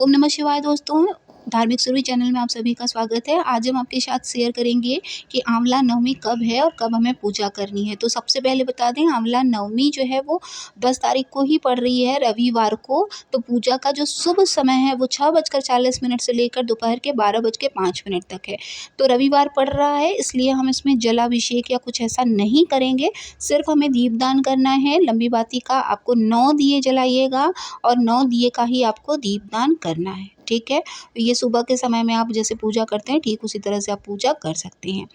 ओम नमः शिवाय दोस्तों, धार्मिक सुरभि चैनल में आप सभी का स्वागत है। आज हम आपके साथ शेयर करेंगे कि आंवला नवमी कब है और कब हमें पूजा करनी है। तो सबसे पहले बता दें, आंवला नवमी जो है वो 10 तारीख को ही पड़ रही है, रविवार को। तो पूजा का जो शुभ समय है वो 6:40 से लेकर दोपहर के 12:05 तक है। तो रविवार पड़ रहा है, इसलिए हम इसमें जलाभिषेक या कुछ ऐसा नहीं करेंगे। सिर्फ हमें दीपदान करना है। लंबी बाती का आपको 9 दिए जलाइएगा और 9 दिए का ही आपको दीपदान करना है, ठीक है। ये सुबह के समय में आप जैसे पूजा करते हैं, ठीक उसी तरह से आप पूजा कर सकते हैं।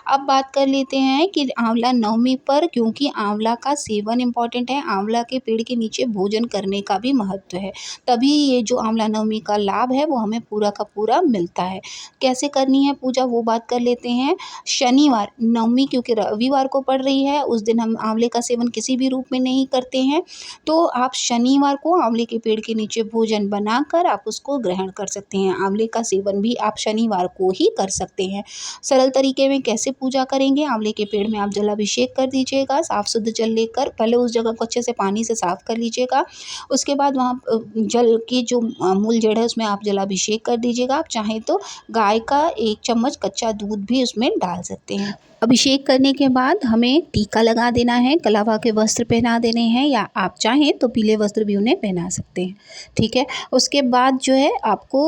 अब बात कर लेते हैं कि आंवला नवमी पर, क्योंकि आंवला का सेवन इम्पॉर्टेंट है, आंवला के पेड़ के नीचे भोजन करने का भी महत्व है। तभी ये जो आंवला नवमी का लाभ है वो हमें पूरा का पूरा मिलता है। कैसे करनी है पूजा वो बात कर लेते हैं। शनिवार नवमी क्योंकि रविवार को पड़ रही है, उस दिन हम आंवले का सेवन किसी भी रूप में नहीं करते हैं। तो आप शनिवार को आंवले के पेड़ के नीचे भोजन बनाकर आप उसको ग्रहण कर सकते हैं। आंवले का सेवन भी आप शनिवार को ही कर सकते हैं। सरल तरीके में कैसे पूजा करेंगे, आंवले के पेड़ में आप जलाभिषेक कर दीजिएगा। साफ शुद्ध जल लेकर पहले उस जगह को अच्छे से पानी से साफ कर लीजिएगा। उसके बाद वहाँ जल की जो मूल जड़ है उसमें आप जलाभिषेक कर दीजिएगा। आप चाहें तो गाय का 1 चम्मच कच्चा दूध भी उसमें डाल सकते हैं। अभिषेक करने के बाद हमें टीका लगा देना है, कलावा के वस्त्र पहना देने हैं, या आप चाहें तो पीले वस्त्र भी उन्हें पहना सकते हैं, ठीक है। उसके बाद जो है आपको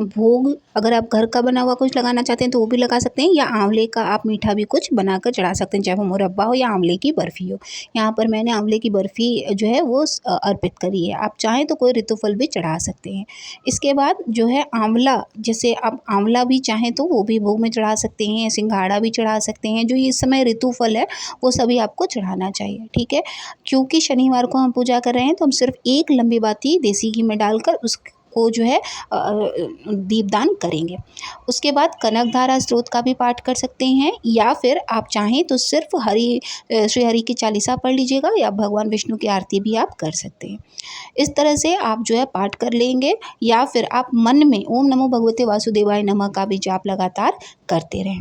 भोग, अगर आप घर का बना हुआ कुछ लगाना चाहते हैं तो वो भी लगा सकते हैं, या आंवले का आप मीठा भी कुछ बनाकर चढ़ा सकते हैं, चाहे वो मुरब्बा हो या आंवले की बर्फ़ी हो। यहाँ पर मैंने आंवले की बर्फ़ी जो है वो अर्पित करी है। आप चाहें तो कोई ऋतुफल भी चढ़ा सकते हैं। इसके बाद जो है आंवला, जैसे आप आंवला भी चाहें तो वो भी भोग में चढ़ा सकते हैं, सिंघाड़ा भी चढ़ा सकते हैं। जो इस समय ऋतुफल है वो सभी आपको चढ़ाना चाहिए, ठीक है। क्योंकि शनिवार को हम पूजा कर रहे हैं तो हम सिर्फ एक लंबी बाती देसी घी में डालकर उसको जो है दीपदान करेंगे। उसके बाद कनक धारा स्त्रोत का भी पाठ कर सकते हैं, या फिर आप चाहें तो सिर्फ श्री हरि की चालीसा पढ़ लीजिएगा, या भगवान विष्णु की आरती भी आप कर सकते हैं। इस तरह से आप जो है पाठ कर लेंगे, या फिर आप मन में ओम नमो भगवते वासुदेवाय नमः का भी जाप लगातार करते रहें।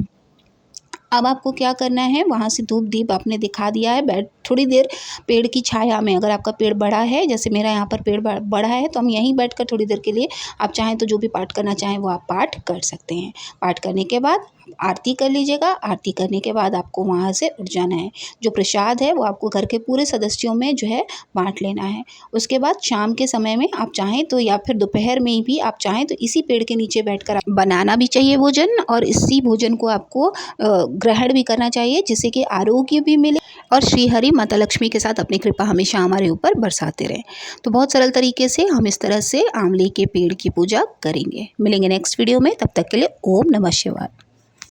अब आपको क्या करना है, वहाँ से धूप दीप आपने दिखा दिया है, बैठ थोड़ी देर पेड़ की छाया में, अगर आपका पेड़ बड़ा है, जैसे मेरा यहाँ पर पेड़ बड़ा है, तो हम यहीं बैठकर थोड़ी देर के लिए, आप चाहें तो जो भी पाठ करना चाहें वो आप पाठ कर सकते हैं। पाठ करने के बाद आरती कर लीजिएगा। आरती करने के बाद आपको वहाँ से उठ जाना है। जो प्रसाद है वो आपको घर के पूरे सदस्यों में जो है बांट लेना है। उसके बाद शाम के समय में आप चाहें तो, या फिर दोपहर में भी आप चाहें तो इसी पेड़ के नीचे बैठकर बनाना भी चाहिए भोजन, और इसी भोजन को आपको ग्रहण भी करना चाहिए, जिससे कि आरोग्य भी मिले और श्री हरि माता लक्ष्मी के साथ अपनी कृपा हमेशा हमारे ऊपर बरसाते रहें। तो बहुत सरल तरीके से हम इस तरह से आंवले के पेड़ की पूजा करेंगे। मिलेंगे नेक्स्ट वीडियो में, तब तक के लिए ओम नमः शिवाय।